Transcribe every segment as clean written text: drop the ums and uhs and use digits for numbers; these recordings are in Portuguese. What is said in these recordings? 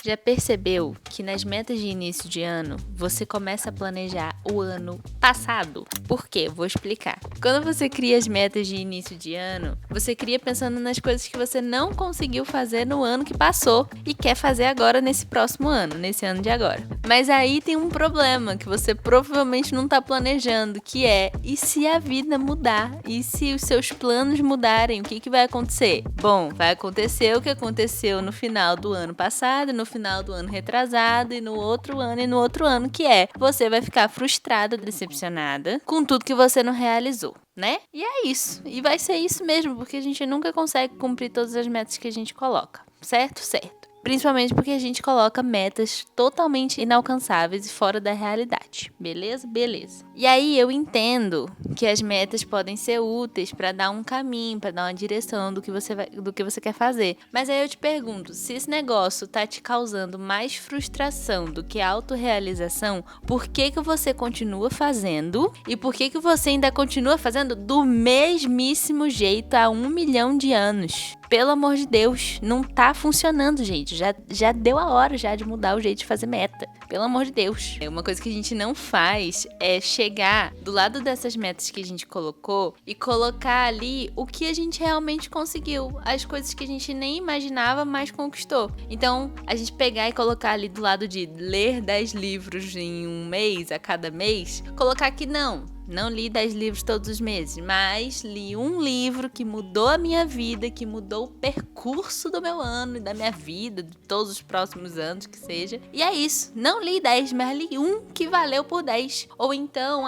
Já percebeu que nas metas de início de ano, você começa a planejar o ano passado? Por quê? Vou explicar. Quando você cria as metas de início de ano, você cria pensando nas coisas que você não conseguiu fazer no ano que passou e quer fazer agora nesse próximo ano, nesse ano de agora. Mas aí tem um problema que você provavelmente não está planejando, que é: e se a vida mudar? E se os seus planos mudarem? O que vai acontecer? Bom, vai acontecer o que aconteceu no final do ano passado, no final do ano retrasado e no outro ano, que é: você vai ficar frustrada, decepcionada com tudo que você não realizou, né? E é isso. E vai ser isso mesmo, porque a gente nunca consegue cumprir todas as metas que a gente coloca. Certo? Certo. Principalmente porque a gente coloca metas totalmente inalcançáveis e fora da realidade. Beleza? Beleza. E aí eu entendo que as metas podem ser úteis para dar um caminho, para dar uma direção do que você quer fazer. Mas aí eu te pergunto, se esse negócio tá te causando mais frustração do que autorrealização, por que você continua fazendo? E por que você ainda continua fazendo do mesmíssimo jeito há 1 milhão de anos? Pelo amor de Deus, não tá funcionando, gente. Já deu a hora já de mudar o jeito de fazer meta. Pelo amor de Deus. Uma coisa que a gente não faz é chegar do lado dessas metas que a gente colocou e colocar ali o que a gente realmente conseguiu. As coisas que a gente nem imaginava, mas conquistou. Então, a gente pegar e colocar ali do lado de ler 10 livros em um mês, a cada mês, colocar que não li 10 livros todos os meses, mas li um livro que mudou a minha vida, que mudou o percurso do meu ano e da minha vida, de todos os próximos anos que seja. E é isso. Não li 10, mas li um que valeu por 10. Ou então,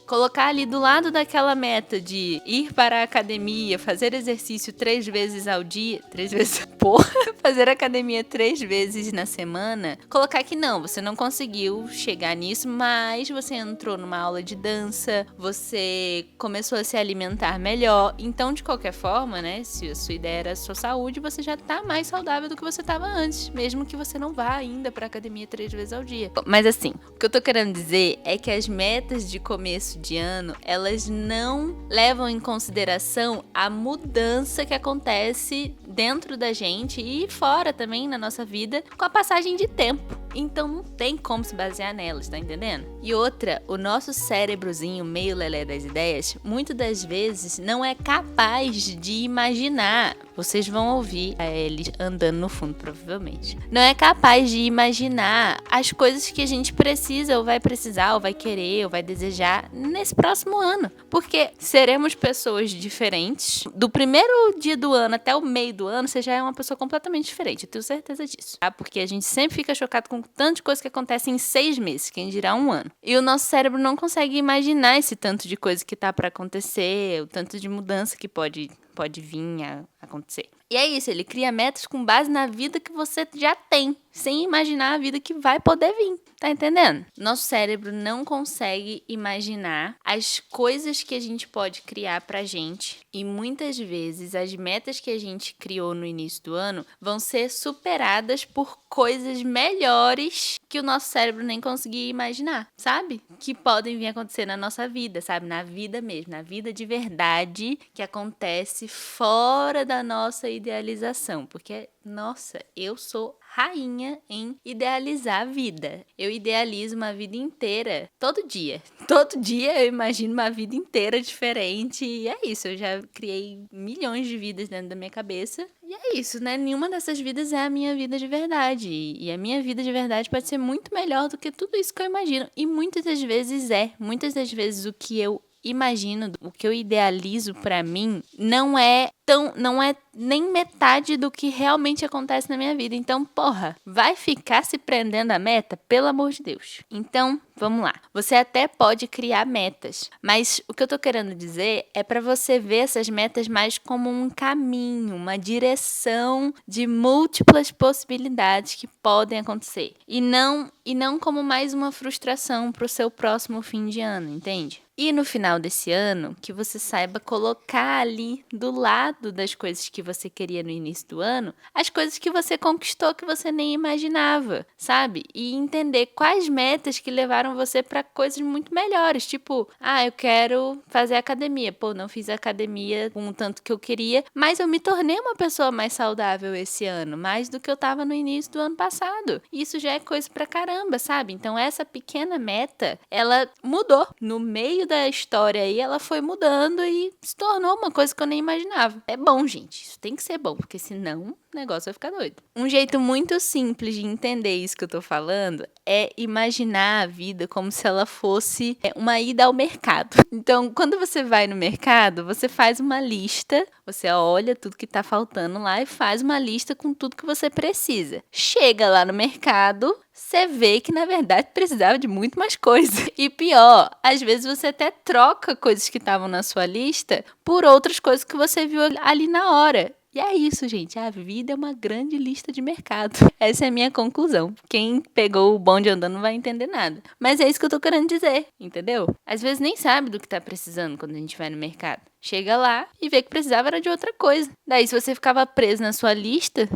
colocar ali do lado daquela meta de ir para a academia, fazer exercício 3 vezes ao dia. 3 vezes, porra! Fazer academia 3 vezes na semana. Colocar que você não conseguiu chegar nisso, mas você entrou numa aula de dança, você começou a se alimentar melhor. Então, de qualquer forma, né, se a sua ideia era a sua saúde, você já tá mais saudável do que você tava antes, mesmo que você não vá ainda pra academia 3 vezes ao dia. Mas assim, o que eu tô querendo dizer é que as metas de começo de ano, elas não levam em consideração a mudança que acontece dentro da gente e fora também na nossa vida com a passagem de tempo. Então não tem como se basear nelas, tá entendendo? E outra, o nosso cérebrozinho meio lelé das ideias, muitas das vezes não é capaz de imaginar. Vocês vão ouvir ele andando no fundo, provavelmente. Não é capaz de imaginar as coisas que a gente precisa, ou vai precisar, ou vai querer, ou vai desejar nesse próximo ano. Porque seremos pessoas diferentes. Do primeiro dia do ano até o meio do ano, você já é uma pessoa completamente diferente. Eu tenho certeza disso, tá? Porque a gente sempre fica chocado com tanto de coisa que acontece em 6 meses, quem dirá um ano. E o nosso cérebro não consegue imaginar esse tanto de coisa que tá pra acontecer, o tanto de mudança que pode vir a acontecer. E é isso, ele cria metas com base na vida que você já tem, sem imaginar a vida que vai poder vir. Tá entendendo? Nosso cérebro não consegue imaginar as coisas que a gente pode criar pra gente. E muitas vezes as metas que a gente criou no início do ano vão ser superadas por coisas melhores que o nosso cérebro nem conseguia imaginar, sabe? Que podem vir a acontecer na nossa vida, sabe? Na vida mesmo, na vida de verdade que acontece fora da nossa idealização. Porque, nossa, eu sou rainha em idealizar a vida. Eu idealizo uma vida inteira, todo dia. Todo dia eu imagino uma vida inteira diferente e é isso. Eu já criei milhões de vidas dentro da minha cabeça e é isso, né? Nenhuma dessas vidas é a minha vida de verdade. E a minha vida de verdade pode ser muito melhor do que tudo isso que eu imagino. E muitas das vezes é. Muitas das vezes o que eu imagino, o que eu idealizo pra mim, não é nem metade do que realmente acontece na minha vida. Então, porra, vai ficar se prendendo à meta? Pelo amor de Deus. Então, vamos lá. Você até pode criar metas, mas o que eu tô querendo dizer é pra você ver essas metas mais como um caminho, uma direção de múltiplas possibilidades que podem acontecer. E não como mais uma frustração pro seu próximo fim de ano, entende? E no final desse ano, que você saiba colocar ali do lado lado das coisas que você queria no início do ano, as coisas que você conquistou que você nem imaginava, sabe? E entender quais metas que levaram você para coisas muito melhores, tipo, eu quero fazer academia. Pô, não fiz academia com o tanto que eu queria, mas eu me tornei uma pessoa mais saudável esse ano, mais do que eu tava no início do ano passado. Isso já é coisa pra caramba, sabe? Então essa pequena meta, ela mudou. No meio da história aí, ela foi mudando e se tornou uma coisa que eu nem imaginava. É bom, gente. Isso tem que ser bom, porque senão o negócio vai ficar doido. Um jeito muito simples de entender isso que eu tô falando é imaginar a vida como se ela fosse uma ida ao mercado. Então, quando você vai no mercado, você faz uma lista, você olha tudo que tá faltando lá e faz uma lista com tudo que você precisa. Chega lá no mercado, você vê que, na verdade, precisava de muito mais coisa. E pior, às vezes você até troca coisas que estavam na sua lista por outras coisas que você viu ali na hora. E é isso, gente. A vida é uma grande lista de mercado. Essa é a minha conclusão. Quem pegou o bonde andando não vai entender nada. Mas é isso que eu tô querendo dizer, entendeu? Às vezes nem sabe do que tá precisando quando a gente vai no mercado. Chega lá e vê que precisava era de outra coisa. Daí, se você ficava preso na sua lista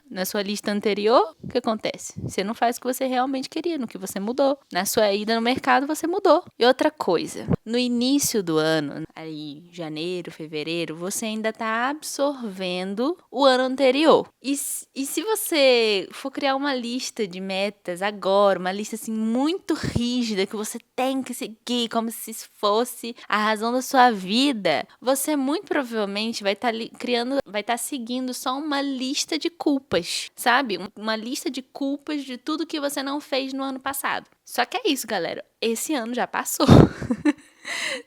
anterior, o que acontece? Você não faz o que você realmente queria, no que você mudou. Na sua ida no mercado, você mudou. E outra coisa, no início do ano, aí janeiro, fevereiro, você ainda tá absorvendo o ano anterior. E se você for criar uma lista de metas agora, uma lista assim muito rígida, que você tem que seguir como se fosse a razão da sua vida, você muito provavelmente vai estar seguindo só uma lista de culpas, sabe? Uma lista de culpas de tudo que você não fez no ano passado. Só que é isso, galera. Esse ano já passou.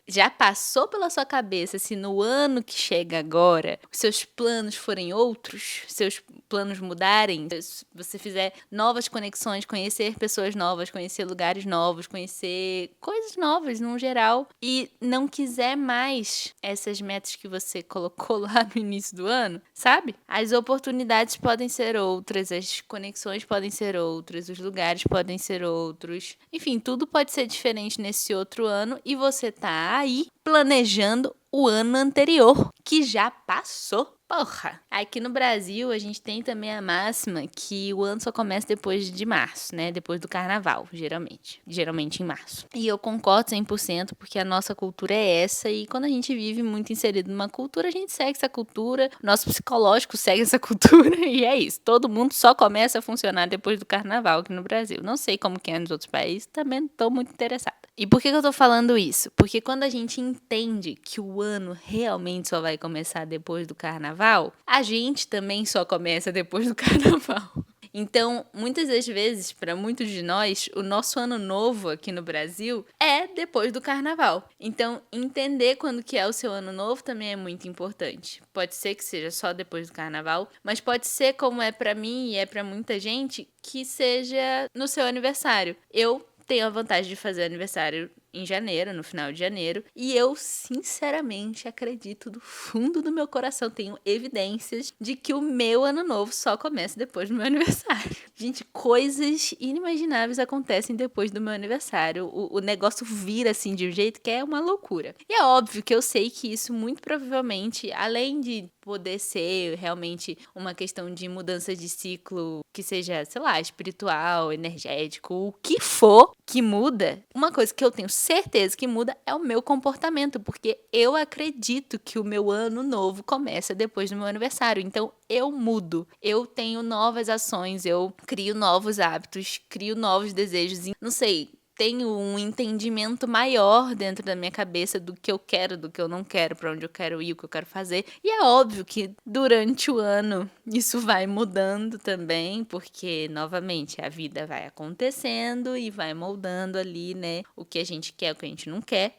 Já passou pela sua cabeça se no ano que chega agora, os seus planos forem outros, seus planos mudarem, se você fizer novas conexões, conhecer pessoas novas, conhecer lugares novos, conhecer coisas novas no geral e não quiser mais essas metas que você colocou lá no início do ano, sabe? As oportunidades podem ser outras, as conexões podem ser outras, os lugares podem ser outros. Enfim, tudo pode ser diferente nesse outro ano e você tá aí planejando o ano anterior, que já passou. Porra! Aqui no Brasil, a gente tem também a máxima que o ano só começa depois de março, né? Depois do carnaval, geralmente. Geralmente em março. E eu concordo 100%, porque a nossa cultura é essa, e quando a gente vive muito inserido numa cultura, a gente segue essa cultura, o nosso psicológico segue essa cultura, e é isso. Todo mundo só começa a funcionar depois do carnaval aqui no Brasil. Não sei como que é nos outros países, também não tô muito interessada. E por que eu tô falando isso? Porque quando a gente entende que o ano realmente só vai começar depois do carnaval, a gente também só começa depois do carnaval. Então, muitas das vezes, para muitos de nós, o nosso ano novo aqui no Brasil é depois do carnaval. Então, entender quando que é o seu ano novo também é muito importante. Pode ser que seja só depois do carnaval, mas pode ser, como é para mim e é para muita gente, que seja no seu aniversário. Eu tenho a vantagem de fazer aniversário em janeiro, no final de janeiro, e eu sinceramente acredito do fundo do meu coração, tenho evidências de que o meu ano novo só começa depois do meu aniversário. Gente, coisas inimagináveis acontecem depois do meu aniversário. O negócio vira assim de um jeito que é uma loucura. E é óbvio que eu sei que isso muito provavelmente, além de poder ser realmente uma questão de mudança de ciclo que seja, sei lá, espiritual, energético, o que for que muda, uma coisa que eu tenho certeza que muda é o meu comportamento, porque eu acredito que o meu ano novo começa depois do meu aniversário, então eu mudo, eu tenho novas ações, eu crio novos hábitos, crio novos desejos, não sei, tenho um entendimento maior dentro da minha cabeça do que eu quero, do que eu não quero, para onde eu quero ir, o que eu quero fazer. E é óbvio que durante o ano isso vai mudando também, porque, novamente, a vida vai acontecendo e vai moldando ali, né, o que a gente quer, o que a gente não quer.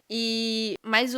Mas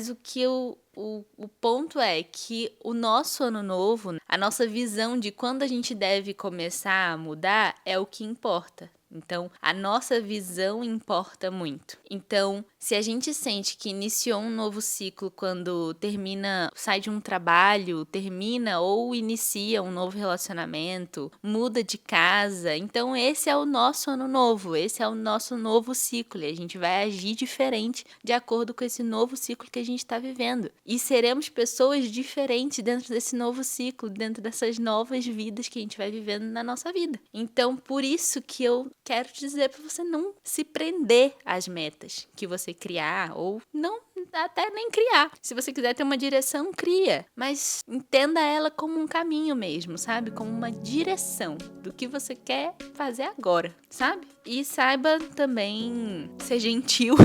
o que eu... O ponto é que o nosso ano novo, a nossa visão de quando a gente deve começar a mudar é o que importa. Então, a nossa visão importa muito. Então, se a gente sente que iniciou um novo ciclo quando termina, sai de um trabalho, termina ou inicia um novo relacionamento, muda de casa, então esse é o nosso ano novo, esse é o nosso novo ciclo e a gente vai agir diferente de acordo com esse novo ciclo que a gente está vivendo. E seremos pessoas diferentes dentro desse novo ciclo, dentro dessas novas vidas que a gente vai vivendo na nossa vida. Então, por isso que eu quero te dizer para você não se prender às metas que você criar, ou não até nem criar. Se você quiser ter uma direção, cria. Mas entenda ela como um caminho mesmo, sabe? Como uma direção do que você quer fazer agora, sabe? E saiba também ser gentil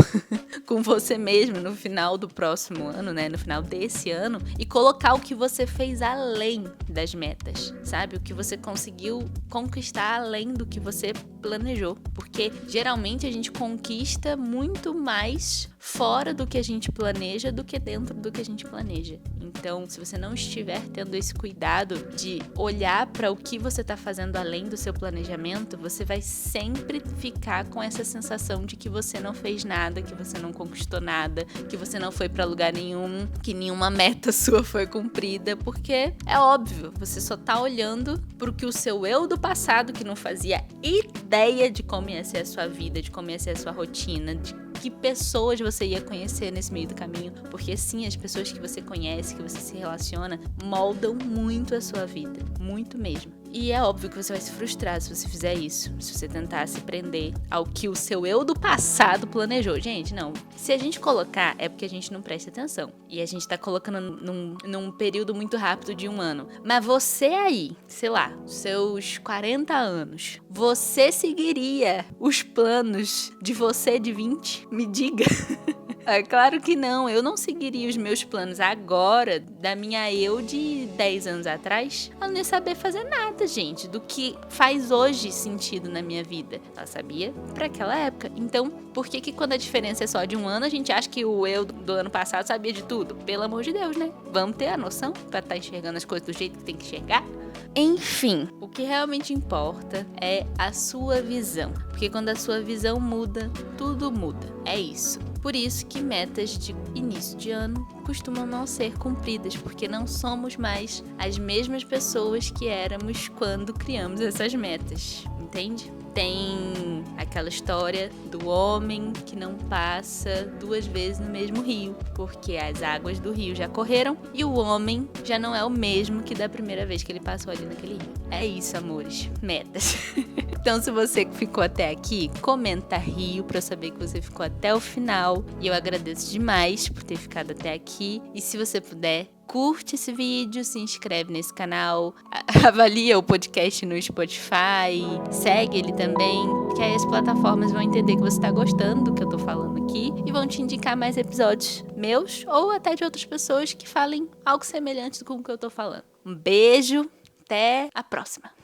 com você mesmo no final do próximo ano, né? No final desse ano. E colocar o que você fez além das metas, sabe? O que você conseguiu conquistar além do que você planejou. Porque geralmente a gente conquista muito mais fora do que a gente planeja do que dentro do que a gente planeja. Então, se você não estiver tendo esse cuidado de olhar para o que você está fazendo além do seu planejamento, você vai sempre ficar com essa sensação de que você não fez nada, que você não conquistou nada, que você não foi para lugar nenhum, que nenhuma meta sua foi cumprida, porque é óbvio, você só tá olhando pro que o seu eu do passado, que não fazia ideia de como ia ser a sua vida, de como ia ser a sua rotina, de que pessoas você ia conhecer nesse meio do caminho, porque sim, as pessoas que você conhece, que você se relaciona, moldam muito a sua vida, muito mesmo. E é óbvio que você vai se frustrar se você fizer isso, se você tentar se prender ao que o seu eu do passado planejou. Gente, não. Se a gente colocar, é porque a gente não presta atenção. E a gente tá colocando num período muito rápido de um ano. Mas você aí, sei lá, seus 40 anos, você seguiria os planos de você de 20? Me diga. É claro que não, eu não seguiria os meus planos agora, da minha eu de 10 anos atrás. Ela não ia saber fazer nada, gente, do que faz hoje sentido na minha vida. Ela sabia pra aquela época. Então, por que quando a diferença é só de um ano, a gente acha que o eu do ano passado sabia de tudo? Pelo amor de Deus, né? Vamos ter a noção pra estar enxergando as coisas do jeito que tem que enxergar? Enfim, o que realmente importa é a sua visão. Porque quando a sua visão muda, tudo muda. É isso. Por isso que metas de início de ano costumam não ser cumpridas, porque não somos mais as mesmas pessoas que éramos quando criamos essas metas, entende? Tem aquela história do homem que não passa 2 vezes no mesmo rio, porque as águas do rio já correram e o homem já não é o mesmo que da primeira vez que ele passou ali naquele rio. É isso, amores. Metas. Então, se você ficou até aqui, comenta Rio pra eu saber que você ficou até o final. E eu agradeço demais por ter ficado até aqui. E se você puder, curte esse vídeo, se inscreve nesse canal, avalia o podcast no Spotify, segue ele também, que aí as plataformas vão entender que você tá gostando do que eu tô falando aqui e vão te indicar mais episódios meus ou até de outras pessoas que falem algo semelhante com o que eu tô falando. Um beijo, até a próxima!